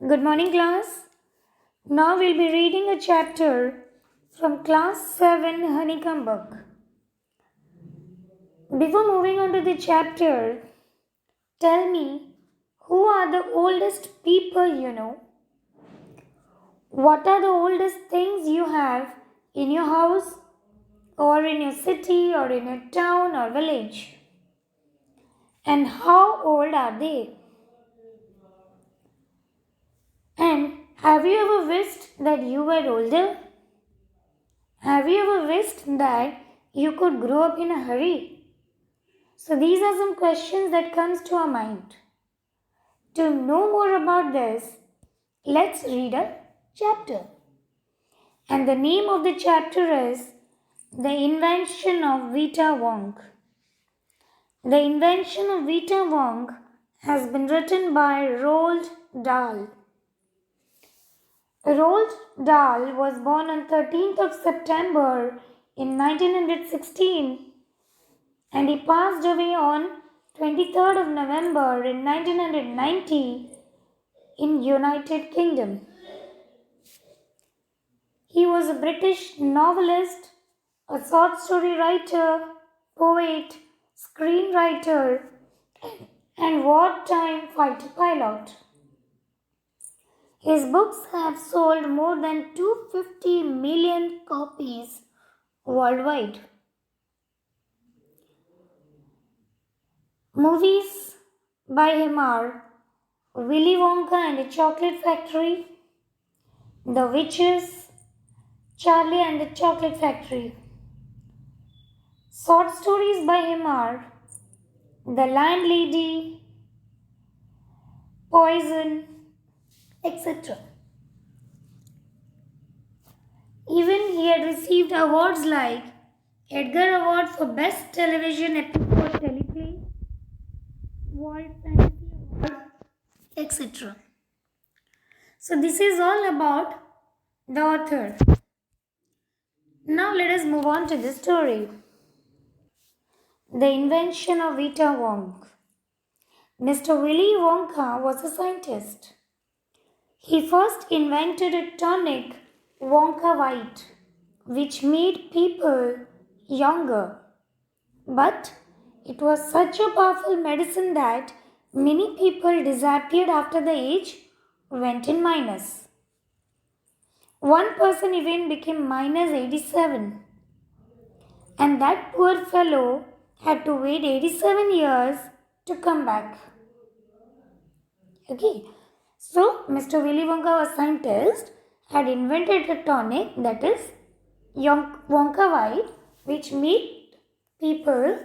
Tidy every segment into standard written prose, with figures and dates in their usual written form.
Good morning, class. Now we'll be reading a chapter from class 7 Honeycomb book. Before moving on to the chapter, tell me who are the oldest people you know? What are the oldest things you have in your house or in your city or in your town or village? And how old are they? And have you ever wished that you were older? Have you ever wished that you could grow up in a hurry? So these are some questions that comes to our mind. To know more about this, let's read a chapter. And the name of the chapter is The Invention of Vita Wong. The Invention of Vita Wong has been written by Roald Dahl. Roald Dahl was born on 13th of September in 1916 and he passed away on 23rd of November in 1990 in United Kingdom. He was a British novelist, a short story writer, poet, screenwriter, and wartime fighter pilot. His books have sold more than 250 million copies worldwide. Movies by him are Willy Wonka and the Chocolate Factory, The Witches, Charlie and the Chocolate Factory. Short stories by him are The Landlady, Poison, etc. Even he had received awards like Edgar Award for Best Television Episode Teleplay, World Fantasy Award, etc. So this is all about the author. Now let us move on to the story. The Invention of Vita Wong. Mr. Willy Wonka was a scientist. He first invented a tonic, Wonka White, which made people younger. But it was such a powerful medicine that many people disappeared after the age went in minus. One person even became minus 87, and that poor fellow had to wait 87 years to come back. Okay, so Mr. Willy Wonka was scientist had invented a tonic that is Wonka White, which made people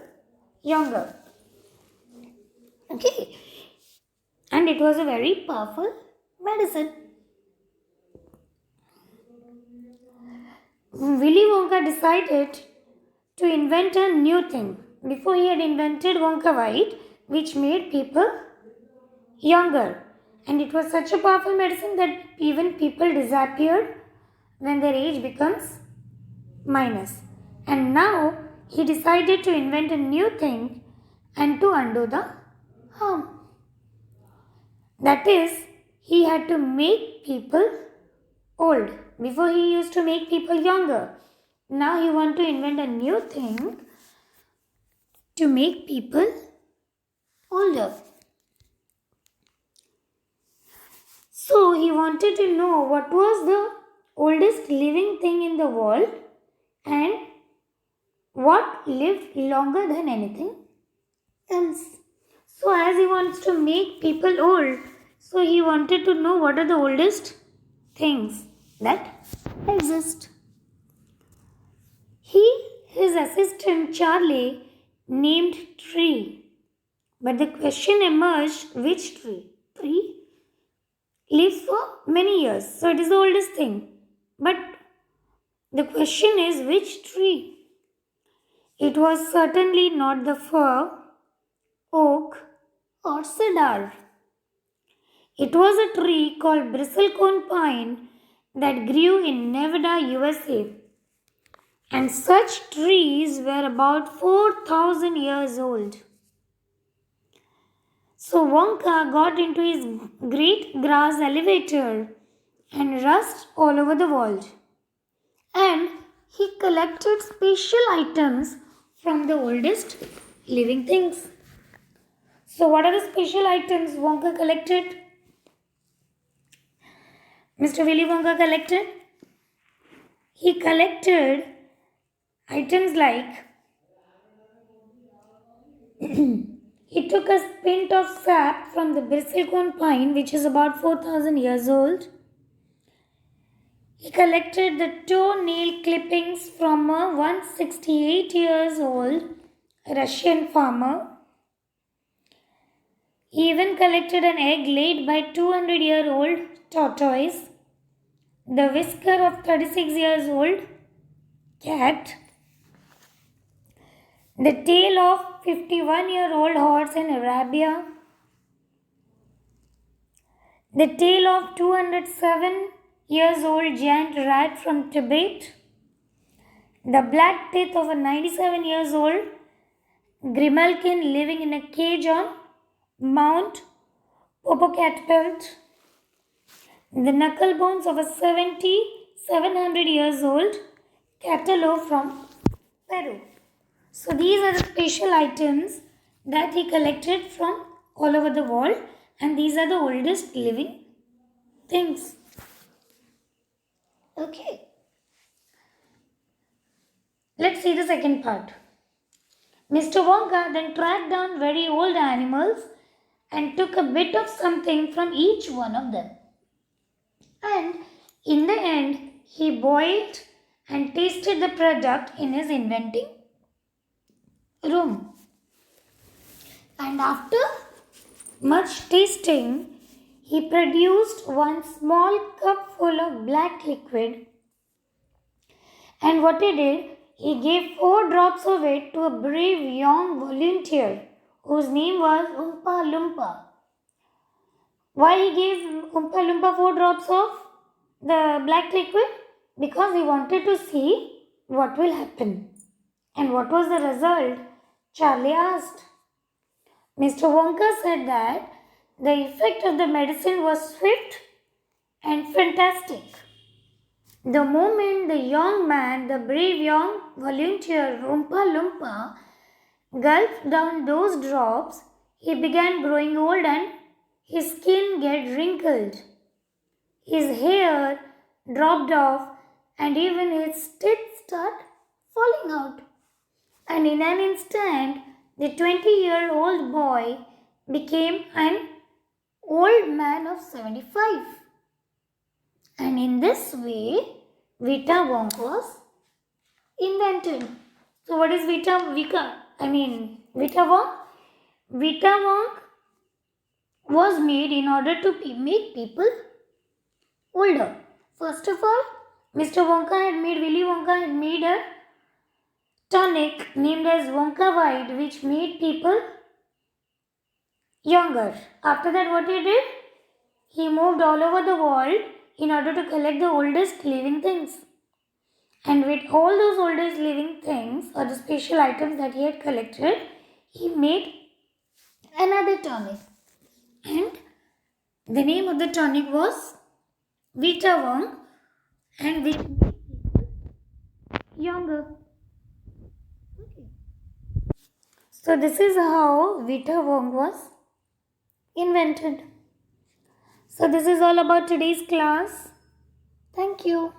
younger. Okay, and it was a very powerful medicine. Willy Wonka decided to invent a new thing. Before he had invented Wonka White, which made people younger. And it was such a powerful medicine that even people disappeared when their age becomes minus. And now he decided to invent a new thing and to undo the harm. That is, he had to make people old. Before he used to make people younger. Now he wants to invent a new thing to make people older. So he wanted to know what was the oldest living thing in the world and what lived longer than anything else. So as he wants to make people old, so he wanted to know what are the oldest things that exist. His assistant Charlie named tree. But the question emerged, which tree? Tree lives for many years, so it is the oldest thing. But the question is, which tree? It was certainly not the fir, oak, or cedar. It was a tree called bristlecone pine that grew in Nevada, USA. And such trees were about 4,000 years old. So Wonka got into his great grass elevator and rushed all over the world. And he collected special items from the oldest living things. So what are the special items Wonka collected? Mr. Willy Wonka collected? He collected items like he took a pint of sap from the bristlecone pine, which is about 4,000 years old. He collected the toenail clippings from a 168 years old Russian farmer. He even collected an egg laid by 200-year-old tortoise, the whisker of 36 years old cat, the tail of 51-year-old horse in Arabia, the tail of 207 years old giant rat from Tibet, the black teeth of a 97 years old grimalkin living in a cage on Mount Popocatépetl, the knuckle bones of a 700 years old catalo from Peru. So these are the special items that he collected from all over the world, and these are the oldest living things. Okay. Let's see the second part. Mr. Wonka then tracked down very old animals and took a bit of something from each one of them. And in the end, he boiled and tasted the product in his inventing room. And after much tasting, he produced one small cup full of black liquid. And what he did, he gave 4 drops of it to a brave young volunteer whose name was Oompa Loompa. Why he gave Oompa Loompa 4 drops of the black liquid? Because he wanted to see what will happen. And what was the result? Charlie asked. Mr. Wonka said that the effect of the medicine was swift and fantastic. The moment the young man, the brave young volunteer Oompa Loompa, gulped down those drops, he began growing old and his skin get wrinkled. His hair dropped off and even his teeth started falling out. And in an instant, the 20-year-old boy became an old man of 75. And in this way, Vita Wonk was invented. So what is Vita Wonk? Vita Wonk was made in order to make people older. First of all, Mr. Willy Wonka had made a tonic named as Wonka White, which made people younger. After that, what he did? He moved all over the world in order to collect the oldest living things. And with all those oldest living things or the special items that he had collected, he made another tonic. And the name of the tonic was Vita Wonk, and which made people younger. Okay. So this is how Vita Wonk was invented. So this is all about today's class. Thank you.